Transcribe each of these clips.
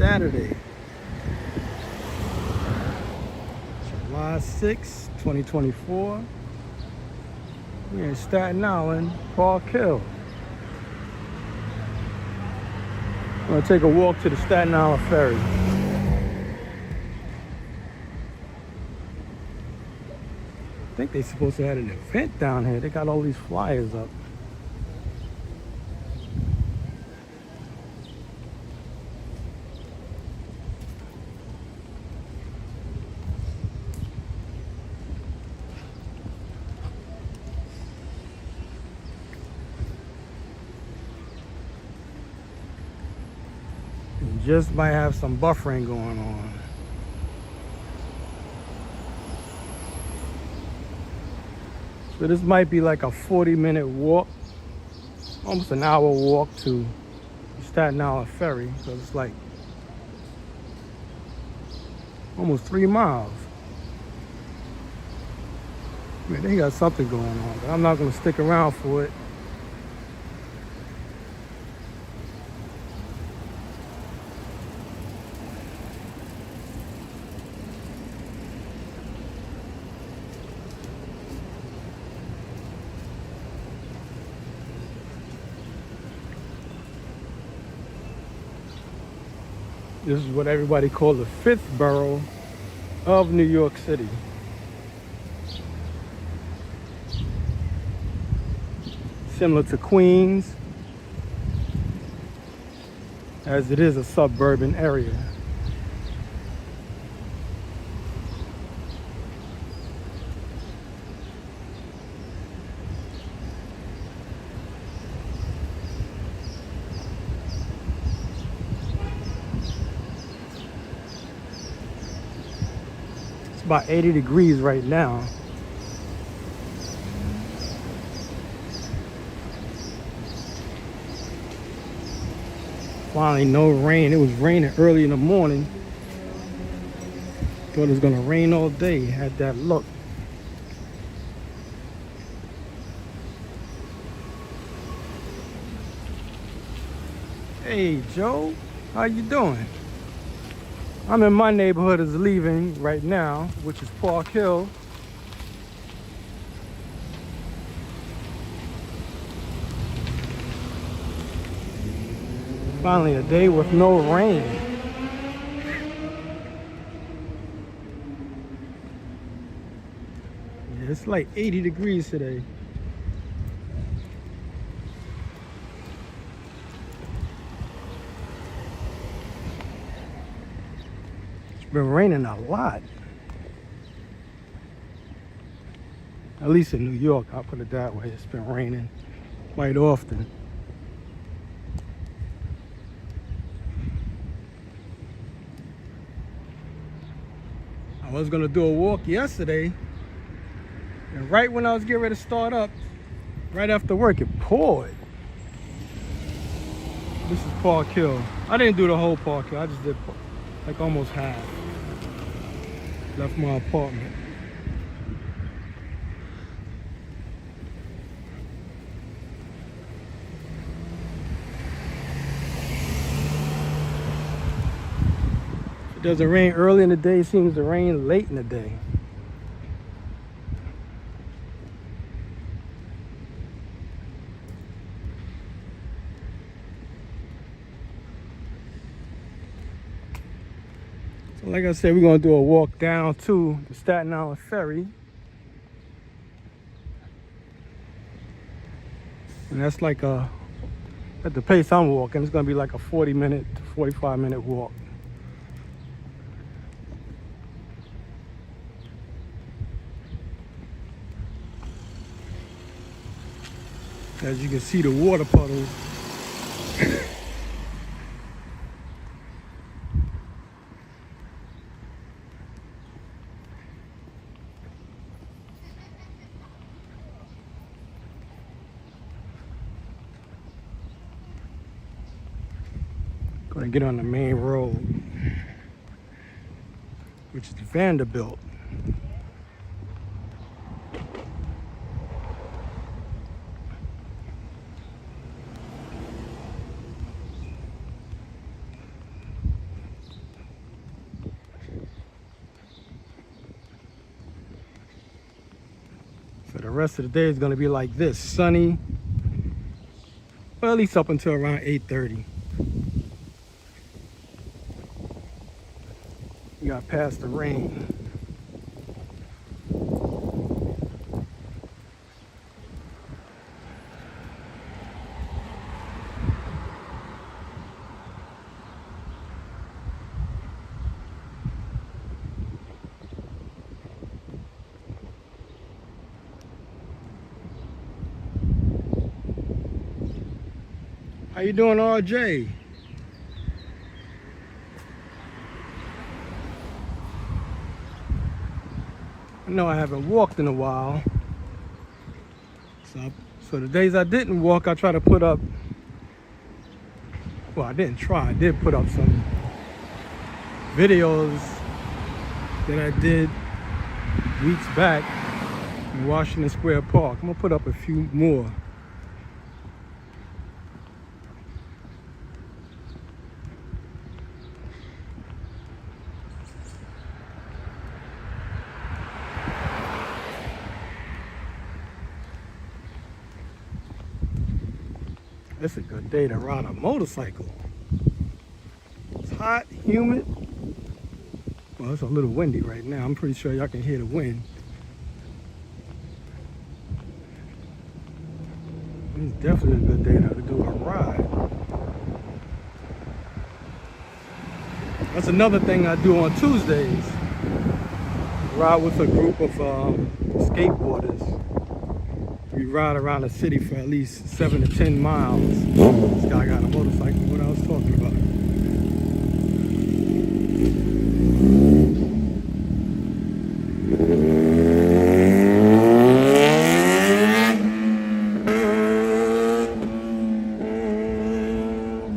Saturday, July 6, 2024. We're in Staten Island, Park Hill. I'm gonna take a walk to the Staten Island Ferry. I think they're supposed to have an event down here. They got all these flyers up. Just might have some buffering going on. So this might be like a 40-minute walk, almost an hour walk to the Staten Island Ferry, because it's like almost 3 miles. Man, they got something going on, but I'm not gonna stick around for it. This is what everybody calls the fifth borough of New York City. Similar to Queens, as it is a suburban area. It's about 80 degrees right now. Finally, no rain. It was raining early in the morning. Thought it was gonna rain all day. Had that look. Hey, Joe, how you doing? I'm in my neighborhood is leaving right now, which is Park Hill. Finally, a day with no rain. Yeah, it's like 80 degrees today. It's been raining a lot. At least in New York, I'll put it that way. It's been raining quite often. I was gonna do a walk yesterday, and right when I was getting ready to start up, right after work, it poured. This is Park Hill. I didn't do the whole Park Hill. I just did like almost half. Left my apartment. It doesn't rain early in the day, it seems to rain late in the day. So like I said, we're gonna do a walk down to the Staten Island Ferry. And that's like at the pace I'm walking, it's gonna be like a 40-minute to 45-minute walk. As you can see, the water puddles. Gonna get on the main road, which is Vanderbilt. rest of the day is going to be like this, sunny. Well, at least up until around 8:30. We got past the rain. How you doing, RJ? I know I haven't walked in a while. So the days I didn't walk, I try to put up, well, I didn't try, I did put up some videos that I did weeks back in Washington Square Park. I'm gonna put up a few more. It's a good day to ride a motorcycle. It's hot, humid. Well, it's a little windy right now. I'm pretty sure y'all can hear the wind. It's definitely a good day to do a ride. That's another thing I do on Tuesdays. Ride with a group of skateboarders. We ride around the city for at least 7 to 10 miles. This guy got a motorcycle, what I was talking about.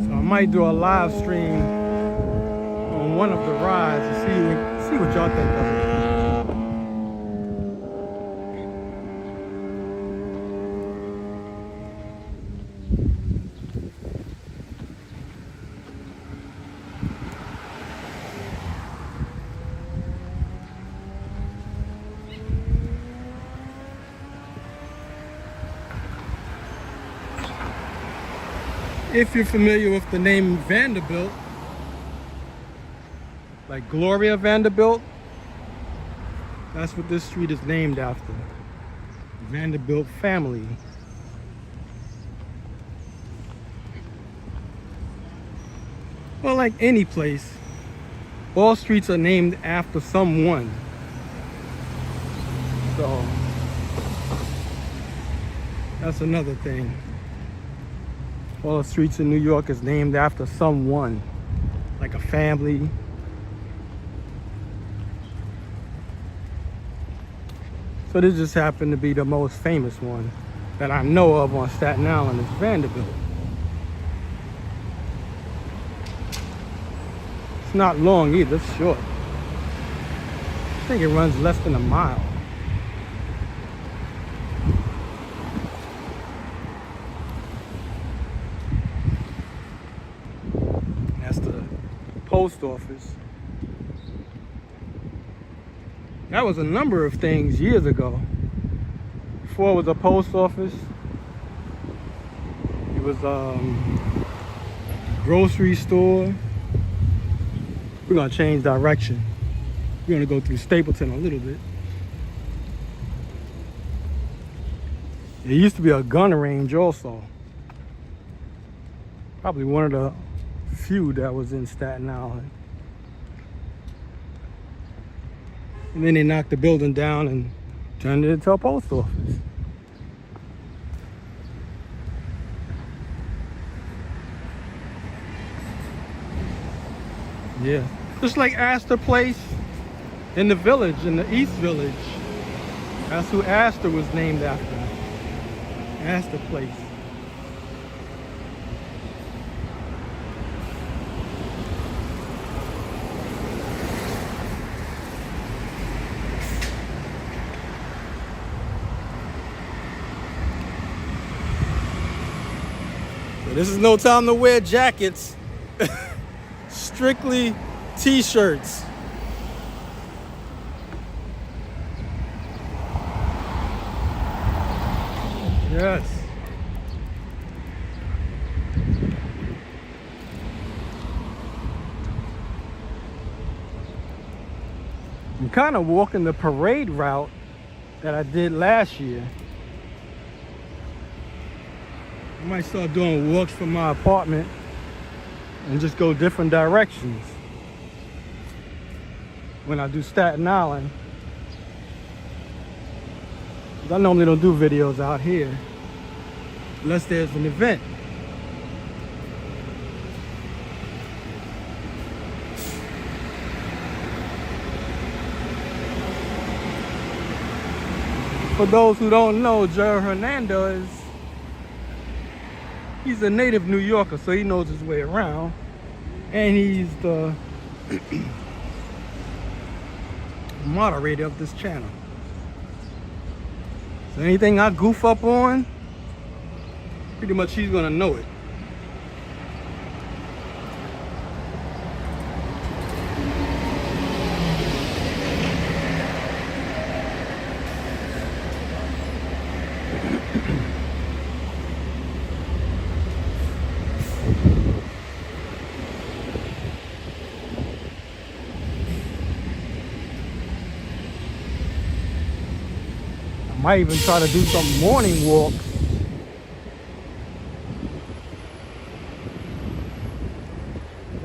So I might do a live stream on one of the rides to see what y'all think of it. If you're familiar with the name Vanderbilt, like Gloria Vanderbilt, that's what this street is named after. Vanderbilt family. Well, like any place, all streets are named after someone. So that's another thing. All the streets in New York is named after someone, like a family. So this just happened to be the most famous one that I know of on Staten Island is Vanderbilt. It's not long either, it's short. I think it runs less than a mile. Post office. That was a number of things years ago. Before it was a post office, it was a grocery store. We're gonna change direction. We're gonna go through Stapleton a little bit. There used to be a gun range also. Probably one of the few that was in Staten Island. And then they knocked the building down and turned it into a post office. Yeah, just like Astor Place in the village, in the East Village. That's who Astor was named after. Astor Place. This is no time to wear jackets. Strictly t-shirts. Yes. I'm kind of walking the parade route that I did last year. I might start doing walks from my apartment and just go different directions when I do Staten Island. I normally don't do videos out here unless there's an event. For those who don't know, Joe Hernandez, he's a native New Yorker, so he knows his way around. And he's the moderator of this channel. So anything I goof up on, pretty much he's gonna know it. Might even try to do some morning walks.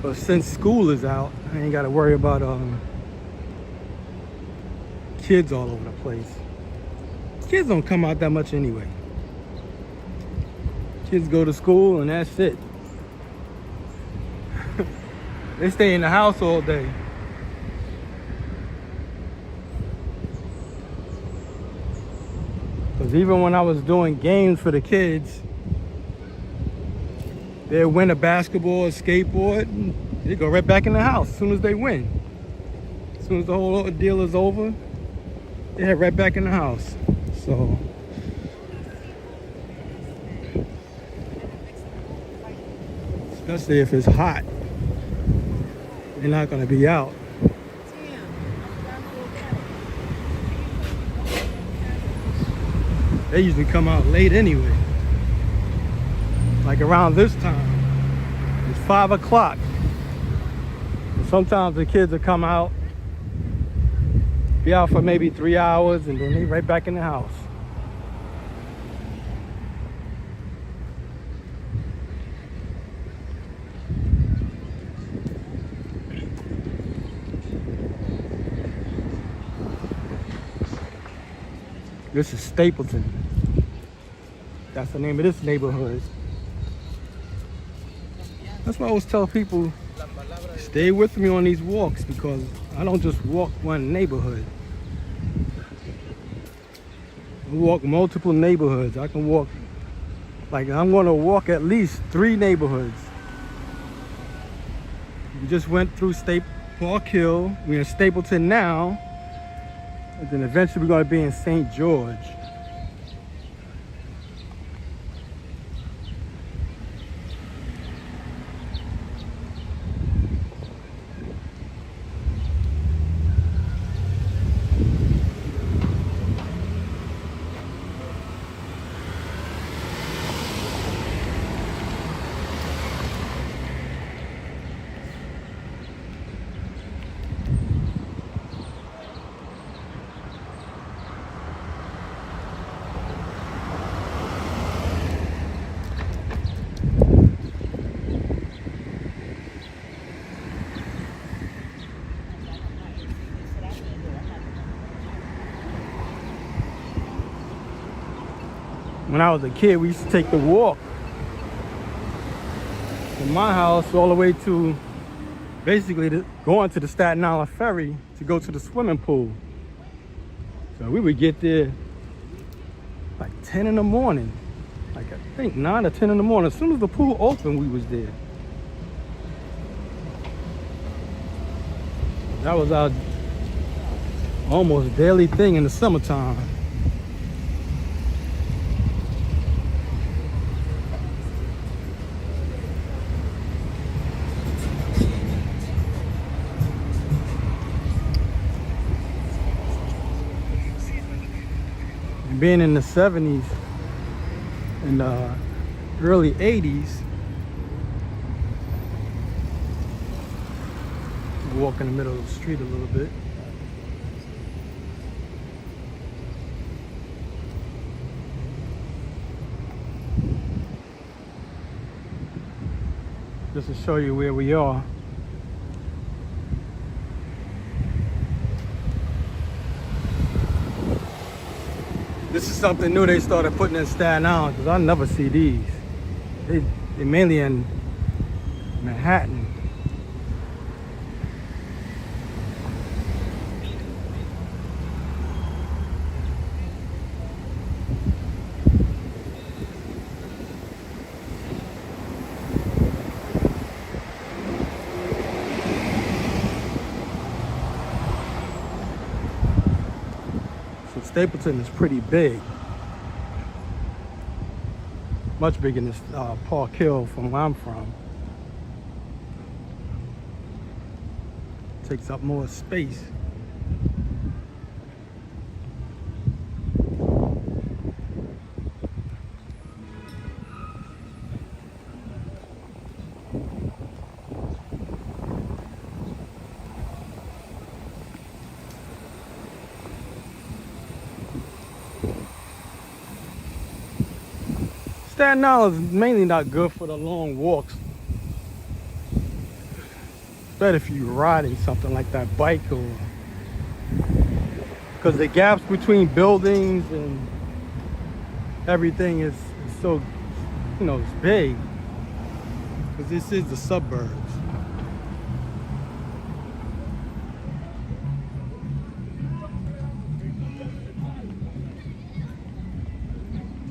But since school is out, I ain't got to worry about kids all over the place. Kids don't come out that much anyway. Kids go to school and that's it. They stay in the house all day. Because even when I was doing games for the kids, they'd win a basketball or skateboard, and they go right back in the house as soon as they win. As soon as the whole deal is over, they head right back in the house. So especially if it's hot, they're not going to be out. They usually come out late anyway. Like around this time, it's 5 o'clock. Sometimes the kids will come out, be out for maybe 3 hours, and then they right back in the house. This is Stapleton. That's the name of this neighborhood. That's why I always tell people, stay with me on these walks, because I don't just walk one neighborhood. I walk multiple neighborhoods. I can walk, like I'm gonna walk at least 3 neighborhoods. We just went through Park Hill. We're in Stapleton now. And then eventually we're gonna be in St. George. When I was a kid, we used to take the walk from my house all the way to basically going to the Staten Island ferry to go to the swimming pool. So we would get there like 10 in the morning, like I think 9 or 10 in the morning. As soon as the pool opened, we was there. That was our almost daily thing in the summertime. Being in the 70s, in the early 80s. Walk in the middle of the street a little bit. Just to show you where we are. This is something new they started putting in Staten Island, because I never see these. They're mainly in Manhattan. So Stapleton is pretty big. Much bigger than Park Hill from where I'm from. Takes up more space. Staten Island is mainly not good for the long walks. It's better if you're riding something like that bike, or because the gaps between buildings and everything is so, you know, it's big. Because this is the suburbs.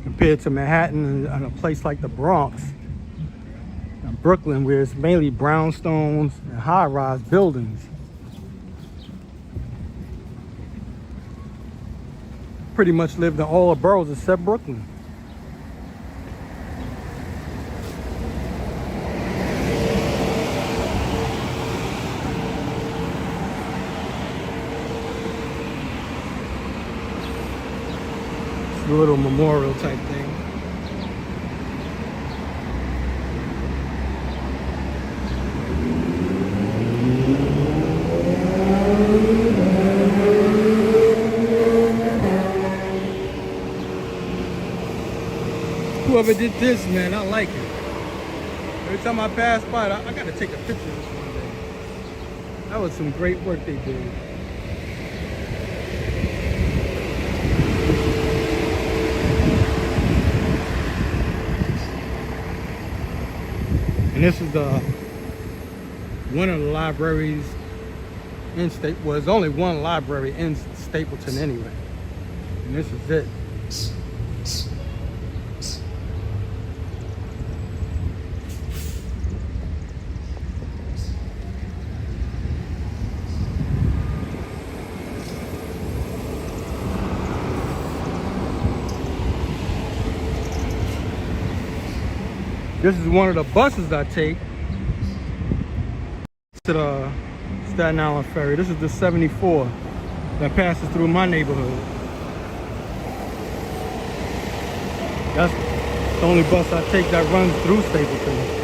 Compared to Manhattan and a place like the Bronx and Brooklyn, where it's mainly brownstones and high-rise buildings. Pretty much lived in all the boroughs except Brooklyn. A little memorial type thing. Whoever did this, man, I like it. Every time I pass by it, I gotta take a picture of this one day. That was some great work they did. And this is one of the libraries in Stapleton. Well, there's only one library in Stapleton anyway. And this is it. This is one of the buses I take to the Staten Island Ferry. This is the 74 that passes through my neighborhood. That's the only bus I take that runs through Stapleton.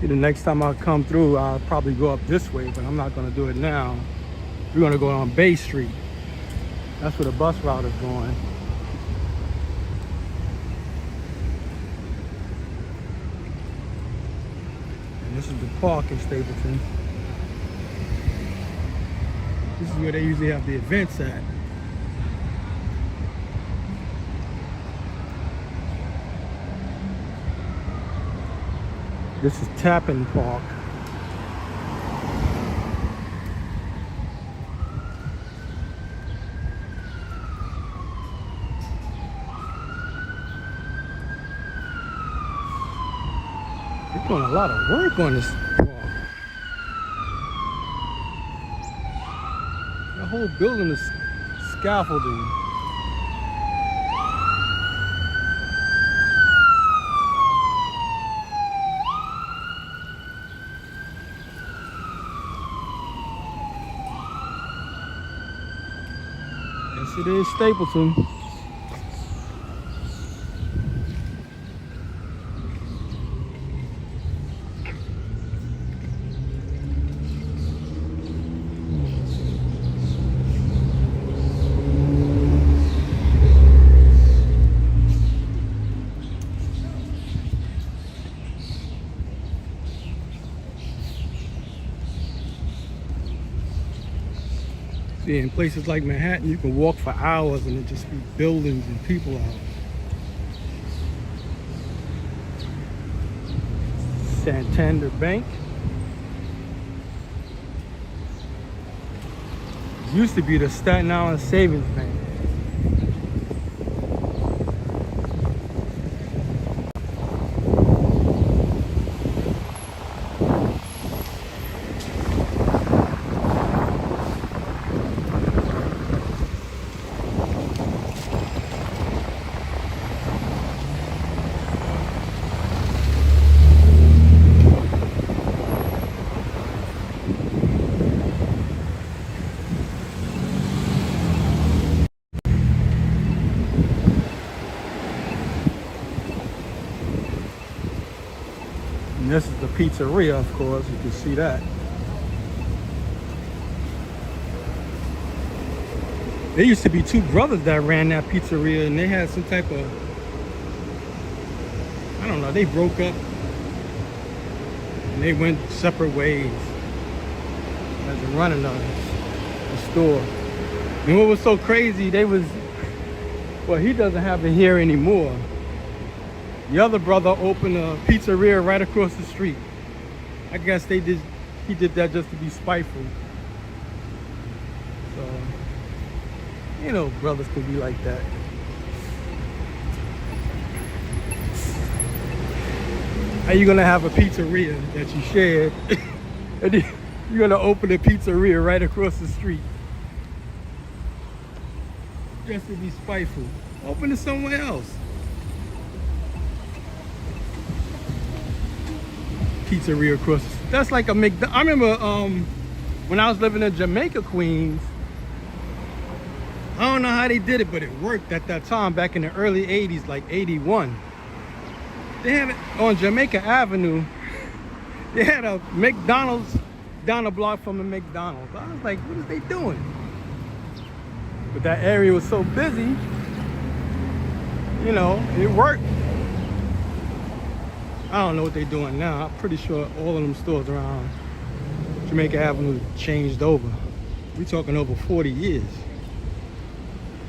The next time I come through, I'll probably go up this way, but I'm not going to do it now. We're going to go on Bay Street. That's where the bus route is going. And this is the park in Stapleton. This is where they usually have the events at. This is Tappan Park. They're doing a lot of work on this park. The whole building is scaffolding. Yes, it is Stapleton. See, in places like Manhattan, you can walk for hours and it just be buildings and people out. Santander Bank. It used to be the Staten Island Savings Bank. And this is the pizzeria, of course, you can see that. There used to be two brothers that ran that pizzeria, and they had some type of, I don't know, they broke up and they went separate ways as a running the store. And what was so crazy, well, he doesn't have it here anymore. The other brother opened a pizzeria right across the street. I guess he did that just to be spiteful. So, you know, brothers can be like that. How you gonna have a pizzeria that you shared and then you're gonna open a pizzeria right across the street just to be spiteful? Open it somewhere else. Pizzeria across the street. That's like a I remember when I was living in Jamaica, Queens. I don't know how they did it, but it worked at that time back in the early 80s, like 81. They had it on Jamaica Avenue. They had a McDonald's down the block from a McDonald's. I was like, what is they doing? But that area was so busy, you know, it worked. I don't know what they're doing now. I'm pretty sure all of them stores around Jamaica Avenue changed over. We're talking over 40 years.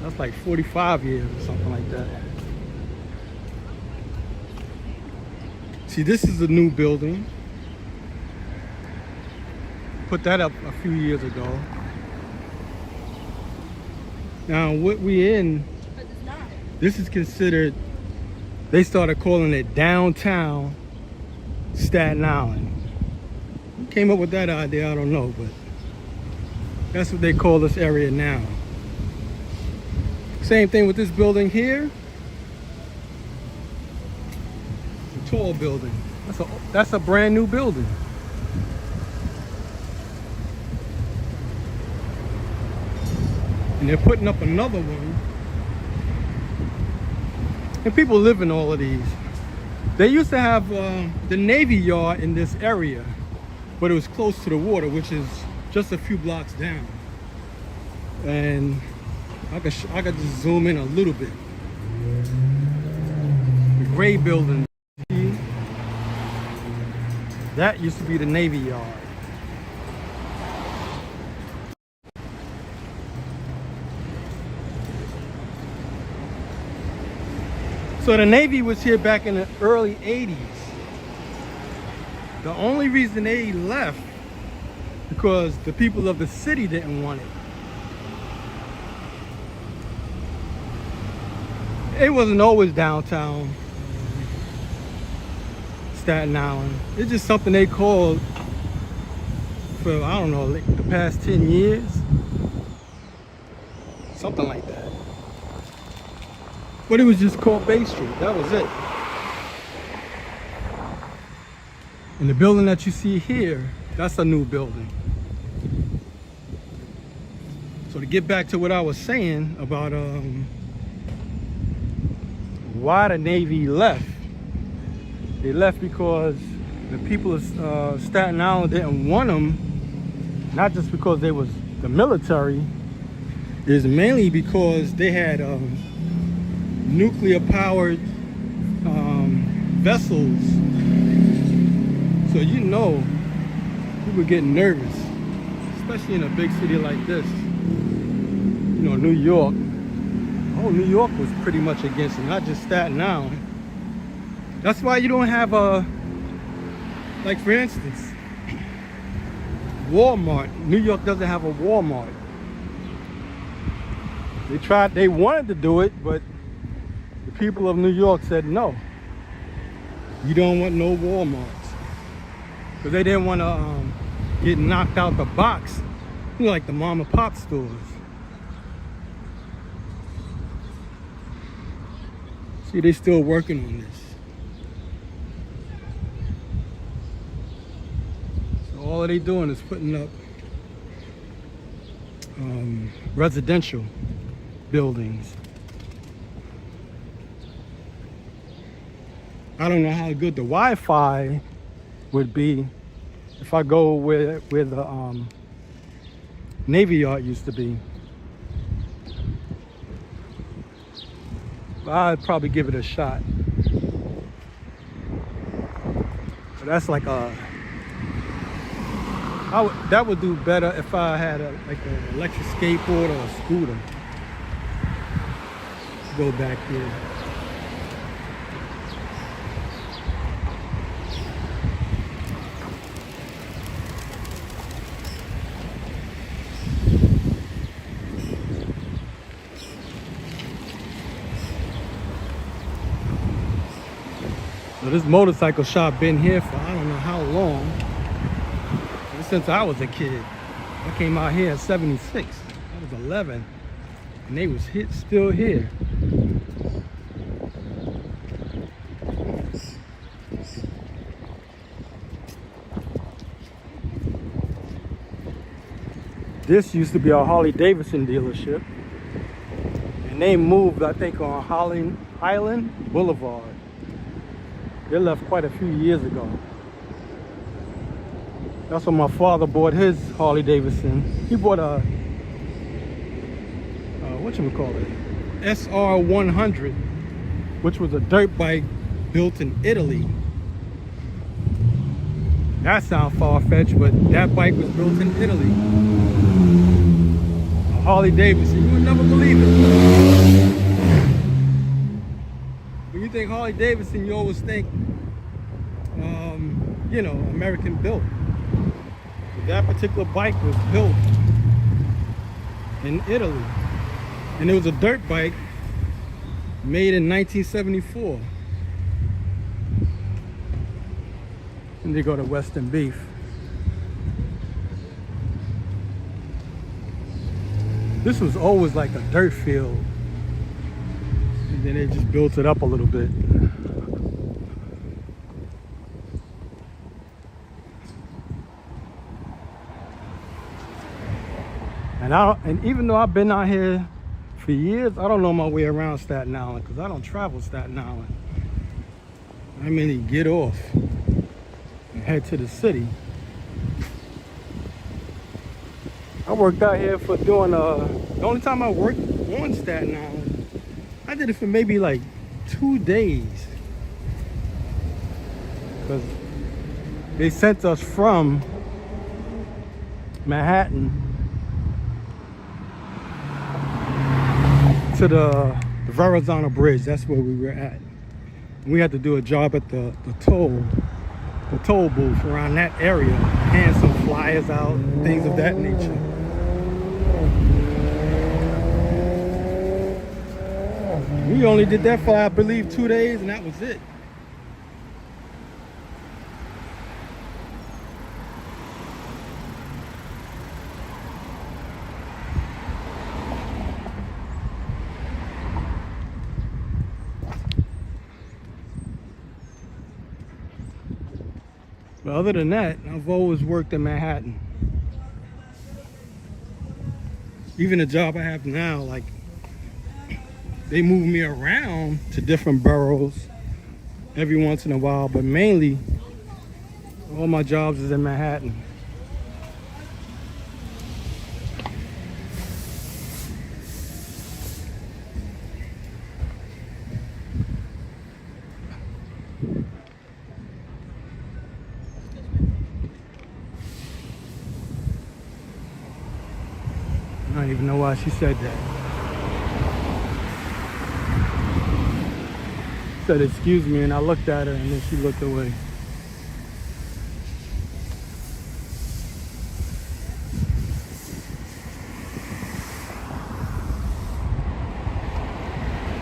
That's like 45 years or something like that. See, this is a new building. Put that up a few years ago. Now, what we're in, this is considered, they started calling it downtown Staten Island. Who came up with that idea? I don't know, but that's what they call this area now. Same thing with this building here. It's a tall building. That's a brand new building. And they're putting up another one. And people live in all of these. They used to have the Navy Yard in this area, but it was close to the water, which is just a few blocks down. And I could just zoom in a little bit. The gray building, see? That used to be the Navy Yard. So the Navy was here back in the early 80s. The only reason they left, because the people of the city didn't want it. It wasn't always downtown Staten Island. It's just something they called for, I don't know, like the past 10 years. Something like that. But it was just called Bay Street. That was it. And the building that you see here, that's a new building. So to get back to what I was saying about why the Navy left. They left because the people of Staten Island didn't want them, not just because they was the military, is mainly because they had nuclear powered vessels. So you know, people get nervous, especially in a big city like this. You know, New York. Oh, New York was pretty much against it, not just Staten Island. That's why you don't have like for instance, Walmart. New York doesn't have a Walmart. They wanted to do it, but the people of New York said no. You don't want no Walmarts. Because they didn't want to get knocked out the box, you know, like the mom and pop stores. See, they still working on this. So all they doing is putting up residential buildings. I don't know how good the Wi-Fi would be if I go where the Navy Yard used to be. But I'd probably give it a shot. But that's like that would do better if I had like an electric skateboard or a scooter. Let's go back here. So this motorcycle shop been here for I don't know how long. Ever since I was a kid. I came out here in '76. I was 11. And they was still here. This used to be a Harley Davidson dealership. And they moved, I think, on Highland Boulevard. They left quite a few years ago. That's when my father bought his Harley Davidson. He bought a, whatchamacallit, SR 100, which was a dirt bike built in Italy. That sounds far-fetched, but that bike was built in Italy. A Harley Davidson, you would never believe it. When you think Harley Davidson, you always think, you know, American built. But that particular bike was built in Italy. And it was a dirt bike made in 1974. And they go to Western Beef. This was always like a dirt field. And then they just built it up a little bit. And even though I've been out here for years, I don't know my way around Staten Island because I don't travel Staten Island. I mainly get off and head to the city. I worked out here for doing, the only time I worked on Staten Island, I did it for maybe like 2 days. Because they sent us from Manhattan to the Verrazano Bridge. That's where we were at. And we had to do a job at the toll booth around that area, hand some flyers out, things of that nature. We only did that for, I believe, 2 days, and that was it. But other than that, I've always worked in Manhattan. Even the job I have now, like, they move me around to different boroughs every once in a while, but mainly all my jobs is in Manhattan. I don't even know why she said that. Said excuse me, and I looked at her and then she looked away.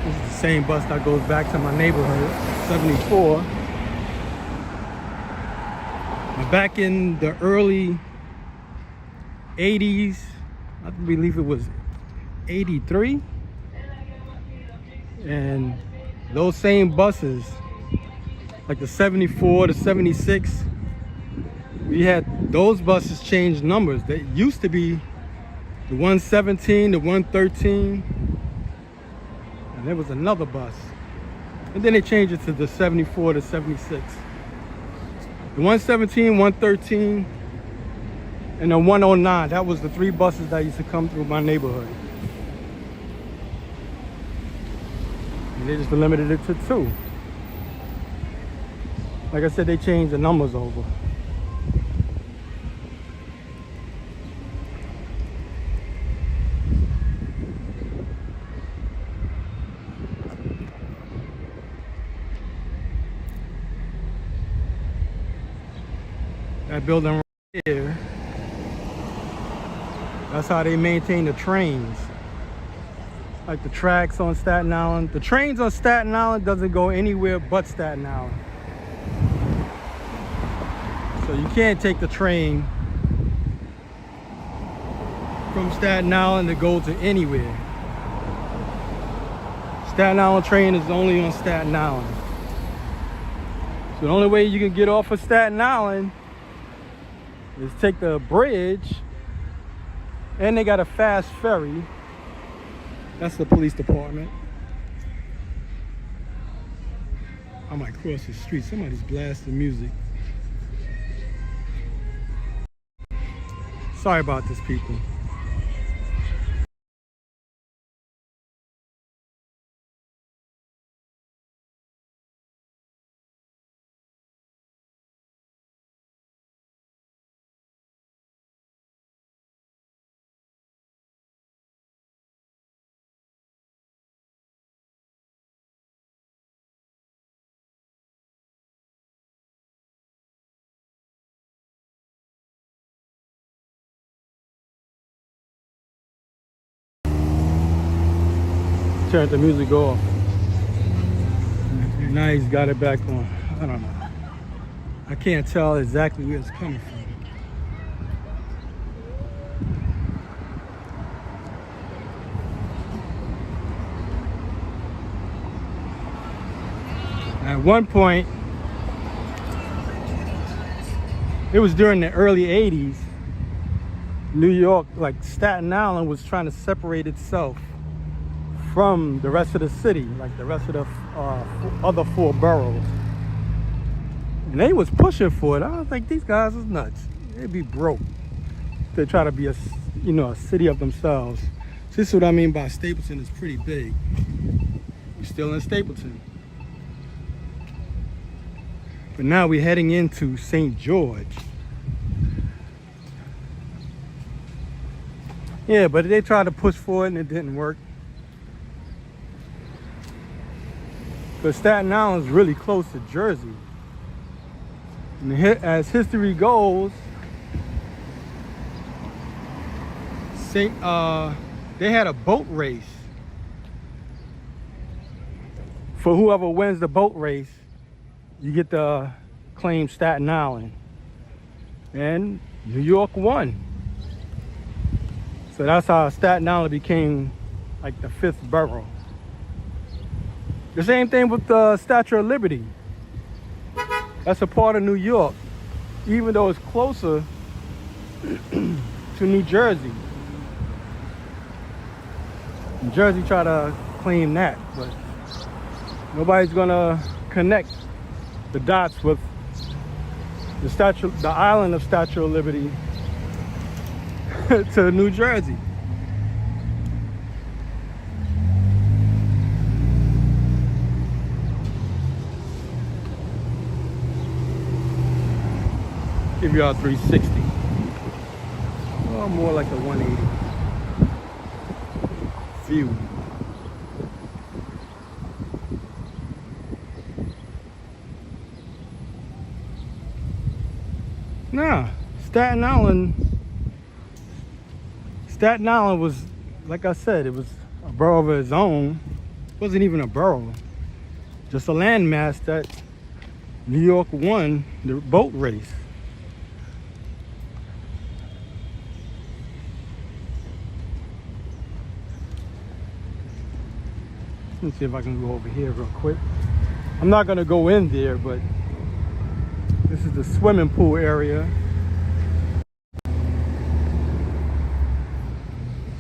This is the same bus that goes back to my neighborhood, 74. Now, back in the early 80s, I believe it was 83, and those same buses, like the 74, the 76, we had those buses change numbers. They used to be the 117, the 113, and there was another bus. And then they changed it to the 74, the 76. The 117, 113, and the 109, that was the three buses that used to come through my neighborhood. And they just limited it to two. Like I said, they changed the numbers over. That building right here, that's how they maintain the trains. Like the tracks on Staten Island. The trains on Staten Island doesn't go anywhere but Staten Island. So you can't take the train from Staten Island to go to anywhere. Staten Island train is only on Staten Island. So the only way you can get off of Staten Island is take the bridge, and they got a fast ferry. That's the police department. I might cross the street. Somebody's blasting music. Sorry about this, people. Turned the music off. Now he's got it back on. I don't know. I can't tell exactly where it's coming from. At one point, it was during the early 80s, New York, like Staten Island, was trying to separate itself from the rest of the city, like the rest of the other four boroughs. And they was pushing for it. I was like, these guys is nuts. They'd be broke. They try to be a city of themselves. So this is what I mean by Stapleton is pretty big. We're still in Stapleton. But now we're heading into St. George. Yeah, but they tried to push for it and it didn't work. Because Staten Island is really close to Jersey. And as history goes, they had a boat race. For whoever wins the boat race, you get to claim Staten Island. And New York won. So that's how Staten Island became like the 5th borough. The same thing with the Statue of Liberty. That's a part of New York, even though it's closer to New Jersey. And Jersey try to claim that, but nobody's gonna connect the dots with the island of Statue of Liberty to New Jersey. Give y'all 360. Or more like a 180 view. Nah, Staten Island was, like I said, it was a borough of its own. It wasn't even a borough, just a landmass that New York won the boat race. Let's see if I can go over here real quick. I'm not gonna go in there, but this is the swimming pool area.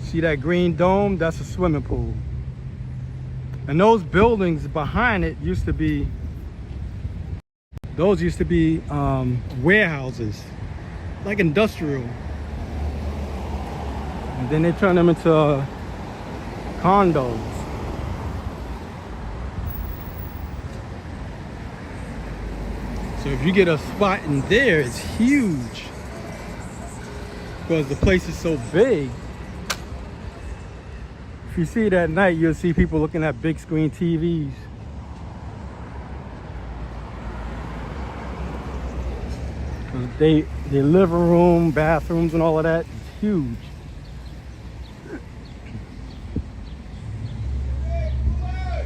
See that green dome? That's a swimming pool. And those buildings behind it used to be warehouses, like industrial. And then they turned them into condos. So if you get a spot in there, it's huge because the place is so big. If you see it at night, you'll see people looking at big screen TVs. Their living room, bathrooms, and all of that is huge.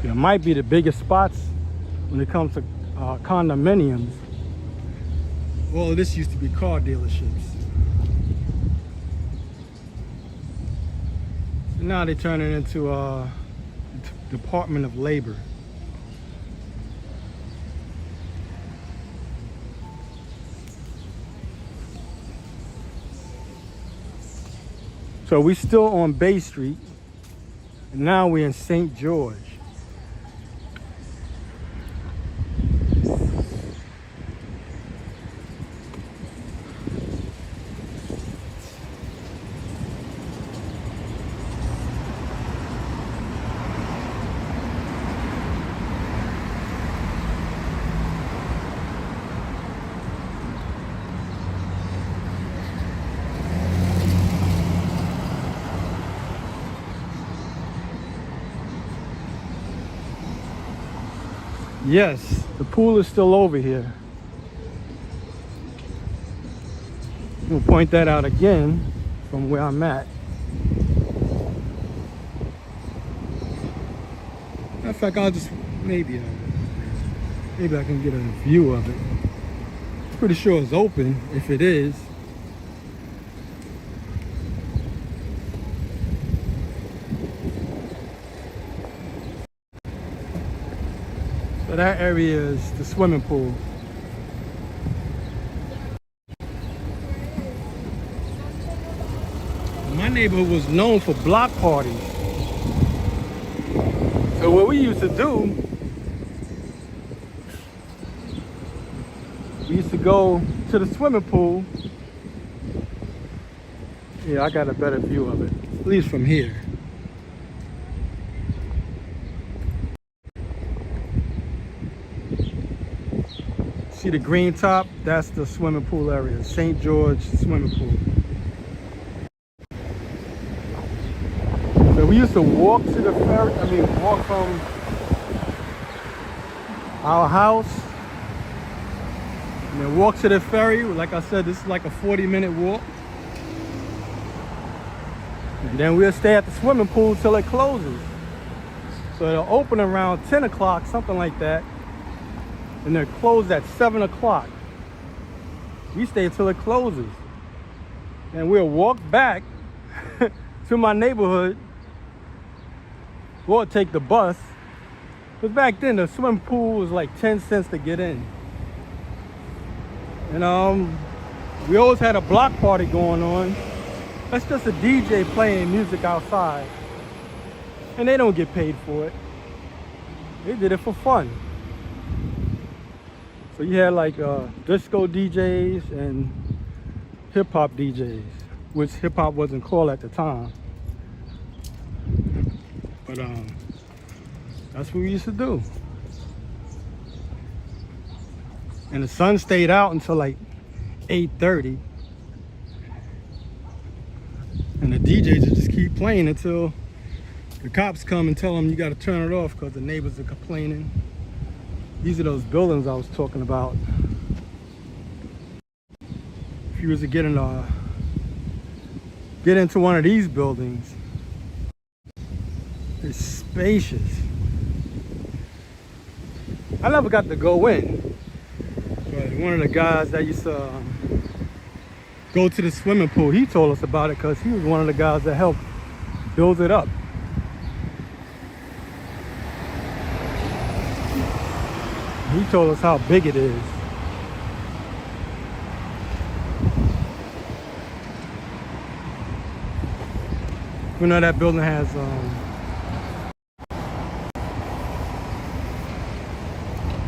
It might be the biggest spots when it comes to condominiums. Well, this used to be car dealerships. So now they turn it into a Department of Labor. So we still on Bay Street, and now we're in St. George. Yes, the pool is still over here. We'll point that out again from where I'm at. Matter of fact, I'll just maybe I can get a view of it. Pretty sure it's open. If it is, so that area is the swimming pool. My neighborhood was known for block parties. So what we used to do, we used to go to the swimming pool. Yeah, I got a better view of it, at least from here. See the green top? That's the swimming pool area, St. George swimming pool. So we used to walk to the ferry, walk from our house and then walk to the ferry. Like I said, this is like a 40-minute walk. And then we'll stay at the swimming pool till it closes. So it'll open around 10 o'clock, something like that. And they're closed at 7 o'clock. We stay until it closes. And we'll walk back to my neighborhood or take the bus. Because back then the swimming pool was like 10 cents to get in. And we always had a block party going on. That's just a DJ playing music outside. And they don't get paid for it. They did it for fun. So you had like disco DJs and hip hop DJs, which hip hop wasn't called at the time. But that's what we used to do. And the sun stayed out until like 8:30. And the DJs would just keep playing until the cops come and tell them you got to turn it off because the neighbors are complaining. These are those buildings I was talking about. If you was to get into one of these buildings, it's spacious. I never got to go in, but one of the guys that used to go to the swimming pool, he told us about it because he was one of the guys that helped build it up. He told us how big it is. We know that building has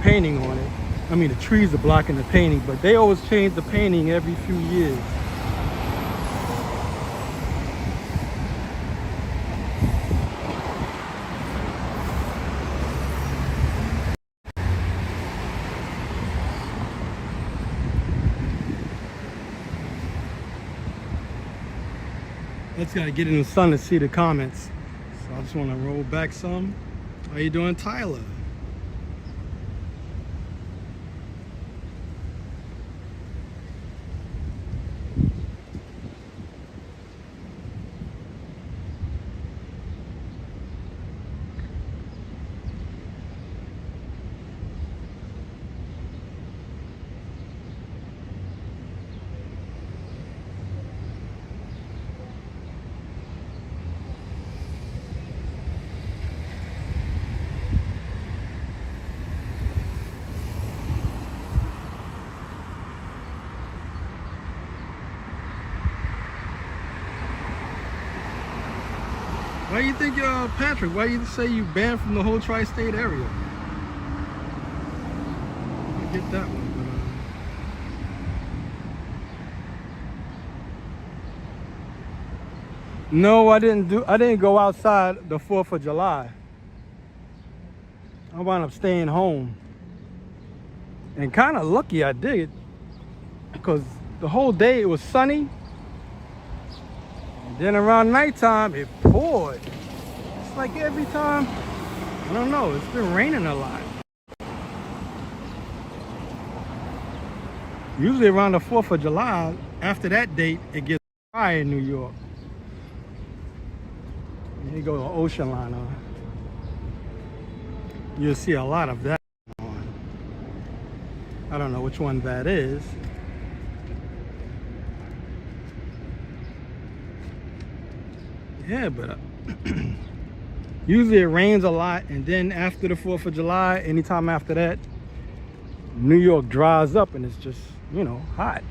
painting on it. I mean, the trees are blocking the painting, but they always change the painting every few years. Let's gotta get in the sun to see the comments. So I just want to roll back some. How you doing, Tyler? Why you think, Patrick, why you say you banned from the whole tri-state area? I get that one, but no, I didn't go outside the 4th of July. I wound up staying home. And kind of lucky I did, because the whole day it was sunny. Then around nighttime, it poured. It's like every time, I don't know, it's been raining a lot. Usually around the 4th of July, after that date, it gets dry in New York. And you go to ocean liner, you'll see a lot of that on. I don't know which one that is. Yeah, but usually it rains a lot, and then after the 4th of July, anytime after that, New York dries up and it's just, you know, hot.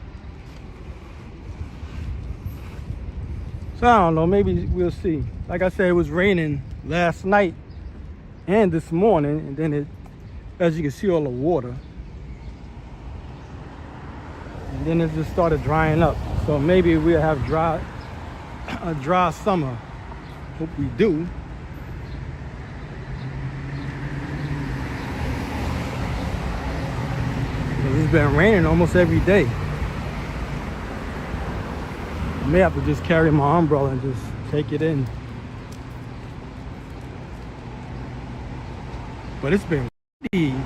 So I don't know, maybe we'll see. Like I said, it was raining last night and this morning, and then it, as you can see, all the water. And then it just started drying up. So maybe we'll have a dry summer. Hope we do. Because it's been raining almost every day. I may have to just carry my umbrella and just take it in. But it's been windy.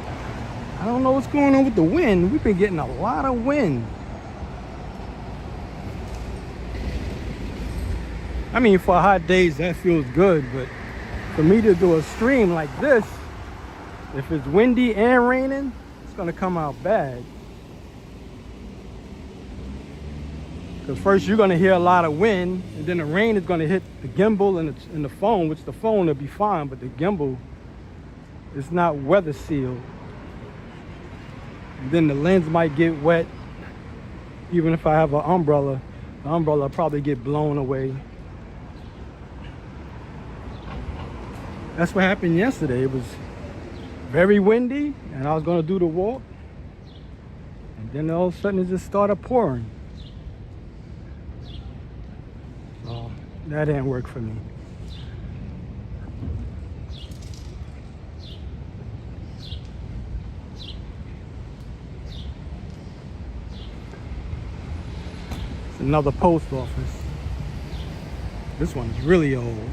I don't know what's going on with the wind. We've been getting a lot of wind. I mean, for hot days, that feels good, but for me to do a stream like this, if it's windy and raining, it's gonna come out bad. Because first you're gonna hear a lot of wind, and then the rain is gonna hit the gimbal and the phone, which the phone will be fine, but the gimbal is not weather sealed. And then the lens might get wet. Even if I have an umbrella, the umbrella will probably get blown away. That's what happened yesterday. It was very windy, and I was gonna do the walk, and then all of a sudden it just started pouring. So that didn't work for me. It's another post office. This one's really old.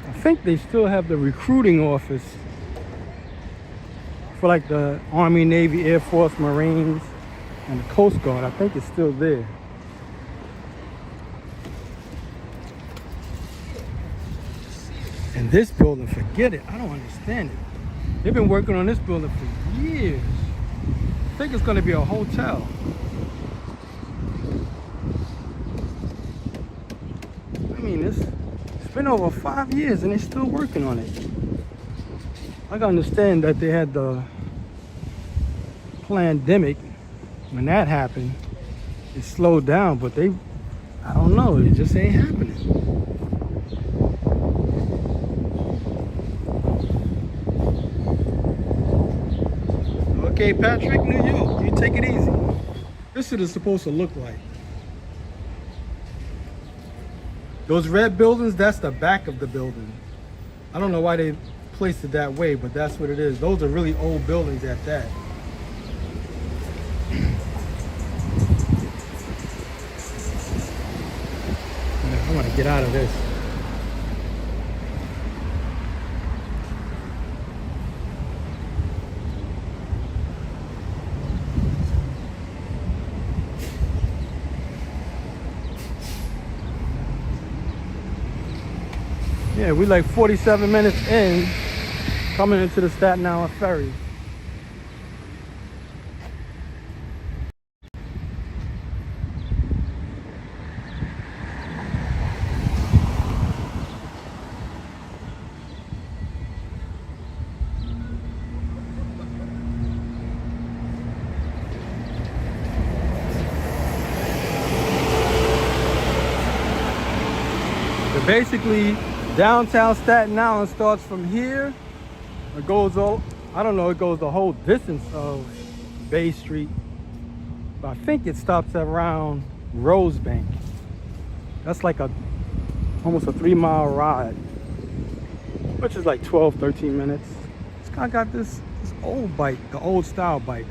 I think they still have the recruiting office for like the Army, Navy, Air Force, Marines, and the Coast Guard. I think it's still there. And this building, forget it. I don't understand it. They've been working on this building for years. I think it's going to be a hotel. I mean, it's been over 5 years and they're still working on it. I can understand that they had the pandemic. When that happened, it slowed down, but I don't know, it just ain't happening. Okay, Patrick, New York, you take it easy. This is supposed to look like. Those red buildings, that's the back of the building. I don't know why they placed it that way, but that's what it is. Those are really old buildings at that. I want to get out of this. Yeah, we like 47 minutes in, coming into the Staten Island ferry. So basically, downtown Staten Island starts from here. It goes all, I don't know, it goes the whole distance of Bay Street. But I think it stops around Rosebank. That's like almost a 3-mile ride, which is like 12, 13 minutes. This guy got this old bike, the old style bike.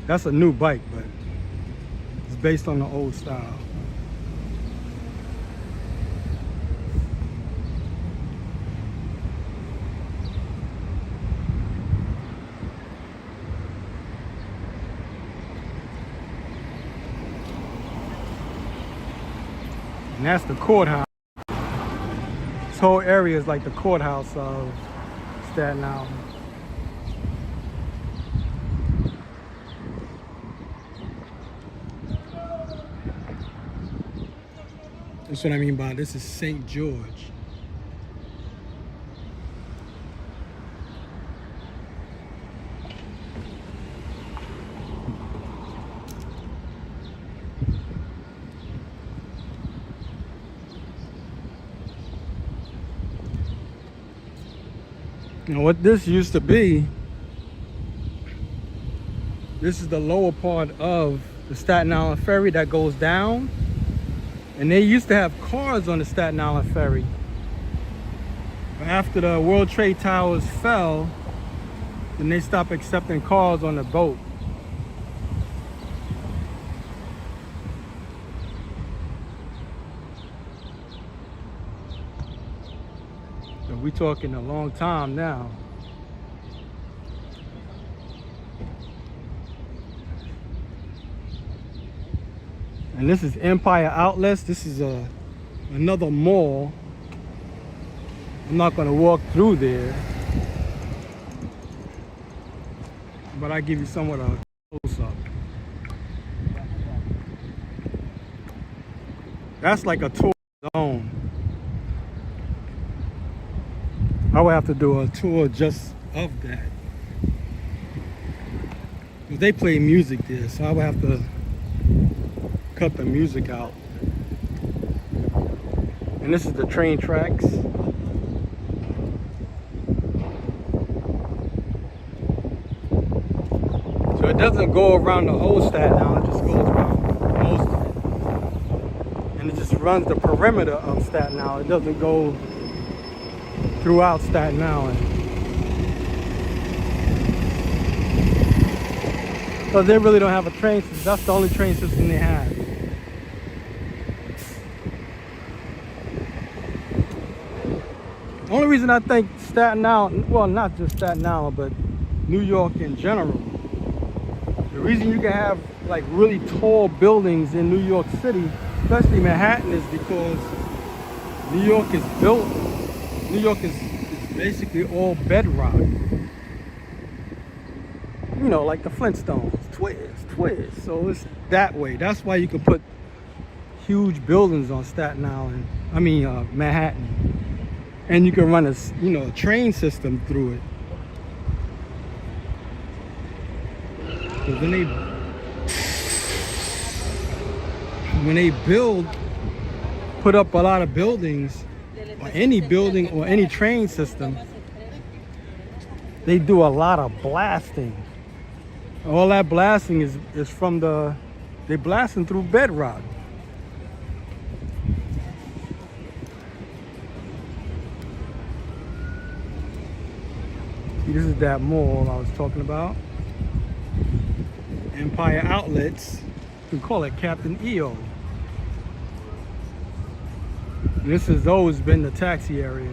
That's a new bike, but it's based on the old style. And that's the courthouse. This whole area is like the courthouse of Staten Island. That's what I mean by this is St. George. You know what this used to be? This is the lower part of the Staten Island ferry that goes down. And they used to have cars on the Staten Island ferry. But after the World Trade Towers fell, then they stopped accepting cars on the boat. So we're talking a long time now. And this is Empire Outlets. This is another mall. I'm not gonna walk through there, but I give you somewhat a close-up. That's like a tour zone. I would have to do a tour just of that. They play music there, so I would have to cut the music out. And this is the train tracks. So it doesn't go around the whole Staten Island, it just goes around most of it. And it just runs the perimeter of Staten Island. It doesn't go throughout Staten Island. So they really don't have a train system. That's the only train system they have. The only reason I think Staten Island, well, not just Staten Island, but New York in general, the reason you can have like really tall buildings in New York City, especially Manhattan, is because New York is built, New York is basically all bedrock. You know, like the Flintstones, twist. So it's that way. That's why you can put huge buildings on Staten Island, Manhattan. And you can run a train system through it. But when they put up a lot of buildings, or any building or any train system, they do a lot of blasting. All that blasting is from they're blasting through bedrock. This is that mall I was talking about. Empire Outlets. We call it Captain EO. This has always been the taxi area.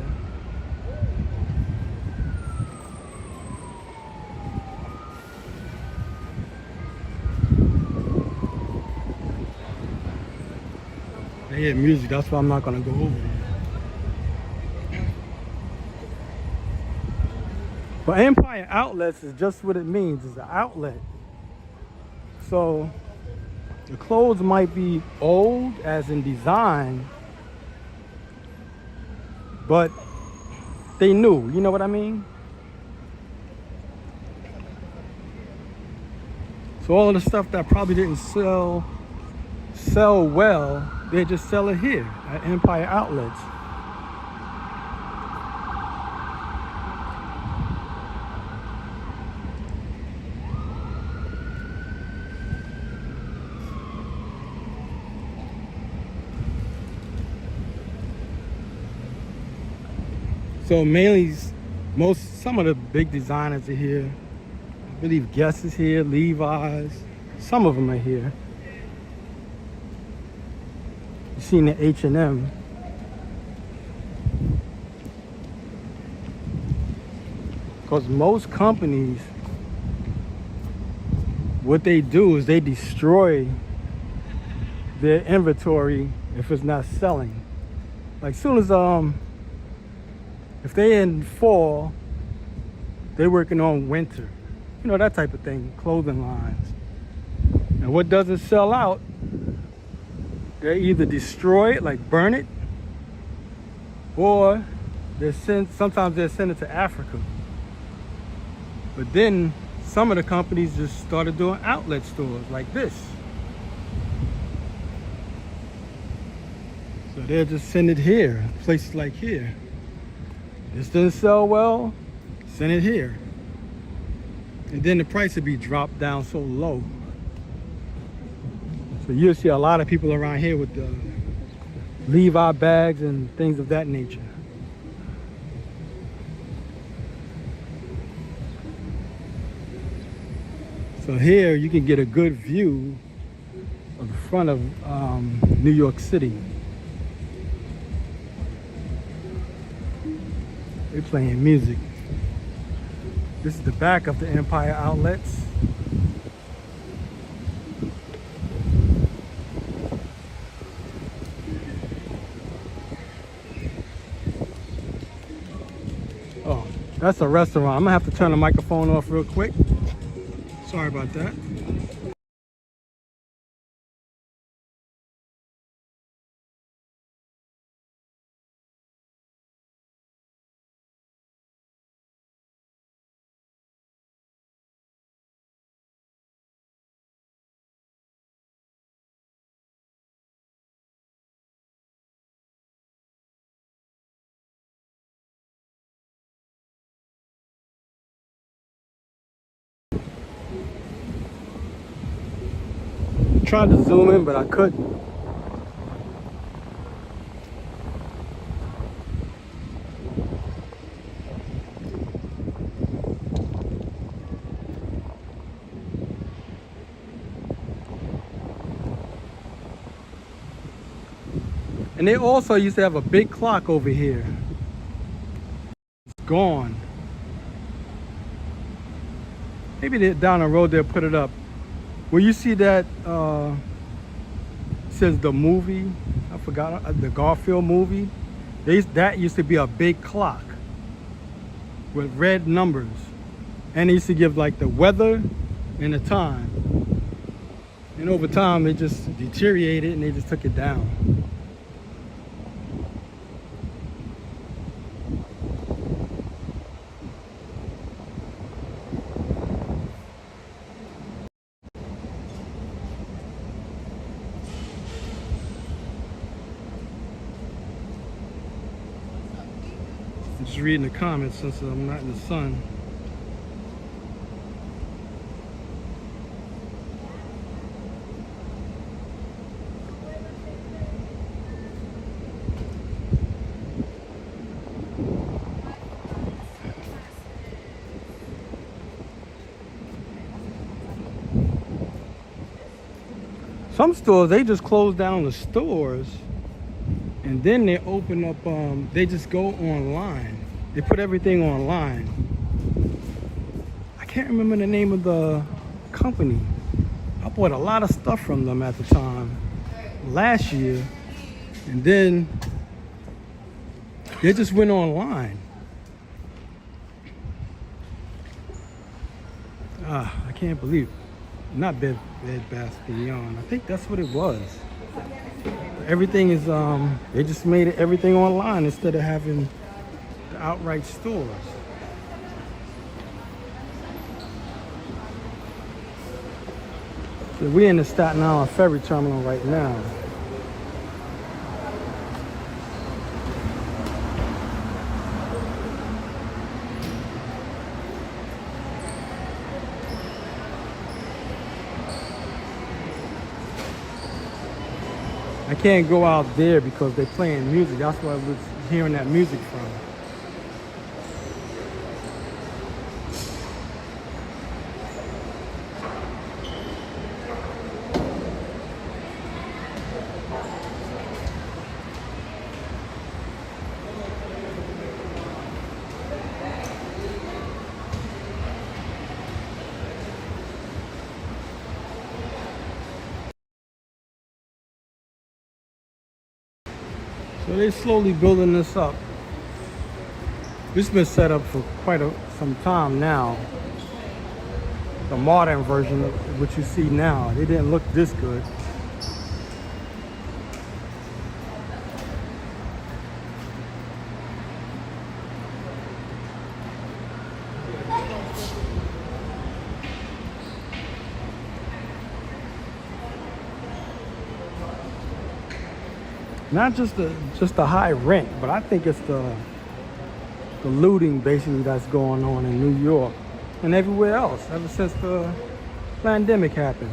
They hear music, that's why I'm not gonna go over there. But Empire Outlets is just what it means, it's an outlet. So the clothes might be old as in design, but they new, you know what I mean? So all of the stuff that probably didn't sell well, they just sell it here at Empire Outlets. So mainly, some of the big designers are here. I believe Guess is here, Levi's. Some of them are here. You've seen the H&M. Because most companies, what they do is they destroy their inventory if it's not selling. Like soon as if they in fall, they're working on winter. You know, that type of thing, clothing lines. And what doesn't sell out, they either destroy it, like burn it, or sometimes they're send it to Africa. But then some of the companies just started doing outlet stores like this. So they'll just send it here, places like here. This doesn't sell well, send it here. And then the price would be dropped down so low. So you'll see a lot of people around here with the Levi bags and things of that nature. So here you can get a good view of the front of New York City. They're playing music. This is the back of the Empire Outlets. Oh, that's a restaurant. I'm gonna have to turn the microphone off real quick. Sorry about that. tried to zoom in, but I couldn't. And they also used to have a big clock over here. It's gone. Maybe they, down the road they'll put it up. Where you see that says the movie, I forgot, the Garfield movie. That used to be a big clock with red numbers. And they used to give like the weather and the time. And over time it just deteriorated and they just took it down. I'm just reading the comments since I'm not in the sun. Some stores, they just close down the stores and then they open up, they just go online. They put everything online. I can't remember the name of the company. I bought a lot of stuff from them at the time, last year. And then they just went online. I can't believe it. Not Bed Bath & Beyond. I think that's what it was. Everything is, they just made everything online instead of having the outright stores. So we're in the Staten Island ferry terminal right now. I can't go out there because they're playing music. That's where I was hearing that music from. So they're slowly building this up. This has been set up for quite some time now. The modern version of what you see now. They didn't look this good. Not just the high rent, but I think it's the looting basically that's going on in New York and everywhere else ever since the pandemic happened.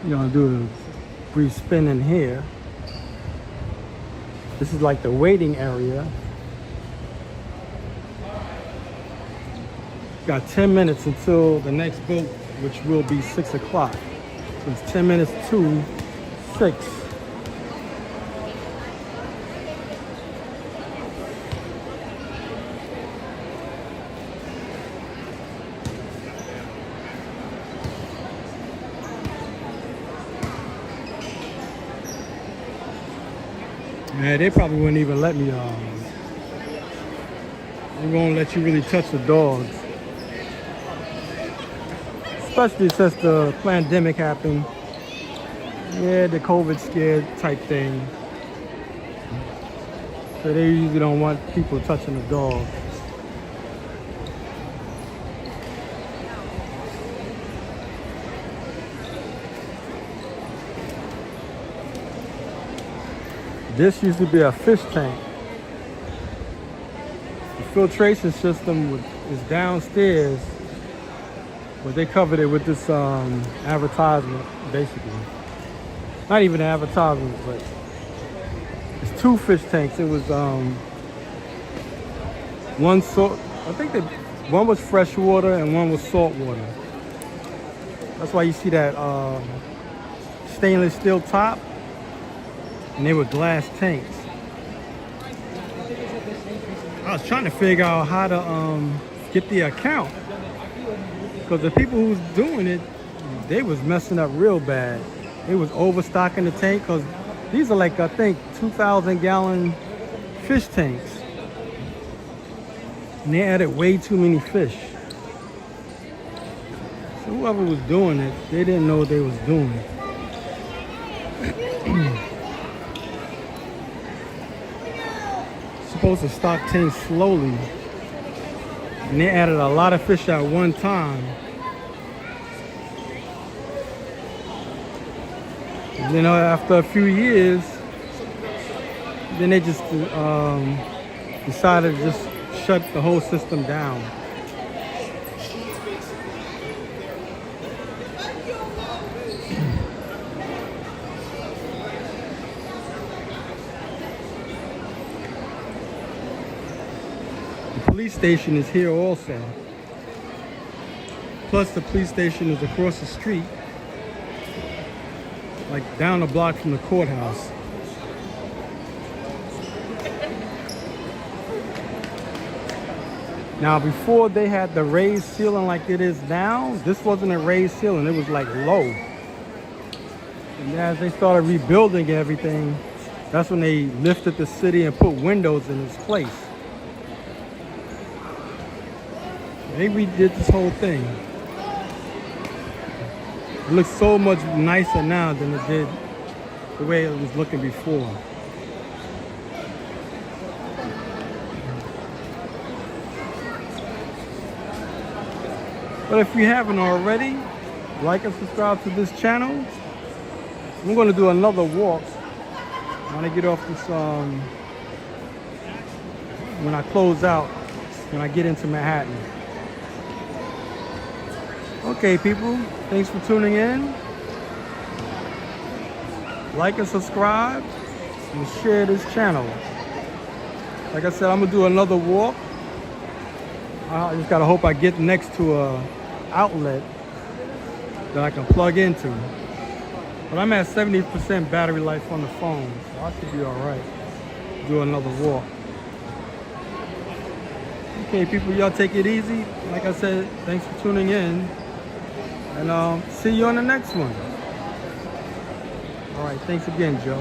You're gonna do a brief spin in here. This is like the waiting area. Got 10 minutes until the next boat, which will be 6 o'clock. So it's 10 minutes to 6. Man, they probably wouldn't even let me, they won't let you really touch the dogs. Especially since the pandemic happened. Yeah, the COVID scare type thing. So they usually don't want people touching the dog. This used to be a fish tank. The filtration system is downstairs, but they covered it with this advertisement, basically. Not even an advertisement, but it's 2 fish tanks. It was one salt. I think one was fresh water and one was salt water. That's why you see that stainless steel top, and they were glass tanks. I was trying to figure out how to get the account, because the people who was doing it, they was messing up real bad. They was overstocking the tank, because these are like, I think, 2,000-gallon fish tanks. And they added way too many fish. So whoever was doing it, they didn't know what they was doing. Supposed to stock tanks slowly. And they added a lot of fish at one time. And then after a few years, then they just decided to just shut the whole system down. The police station is here also. Plus the police station is across the street, like down the block from the courthouse. Now, before they had the raised ceiling like it is now, this wasn't a raised ceiling, it was like low. And as they started rebuilding everything, that's when they lifted the city and put windows in its place. They redid this whole thing. It looks so much nicer now than it did the way it was looking before. But if you haven't already, like and subscribe to this channel. I'm going to do another walk when I get off this, when I close out, when I get into Manhattan. Okay, people, thanks for tuning in. Like and subscribe and share this channel. Like I said, I'm going to do another walk. I just got to hope I get next to a outlet that I can plug into. But I'm at 70% battery life on the phone, so I should be all right. Do another walk. Okay, people, y'all take it easy. Like I said, thanks for tuning in. And see you on the next one. All right, thanks again, Joe.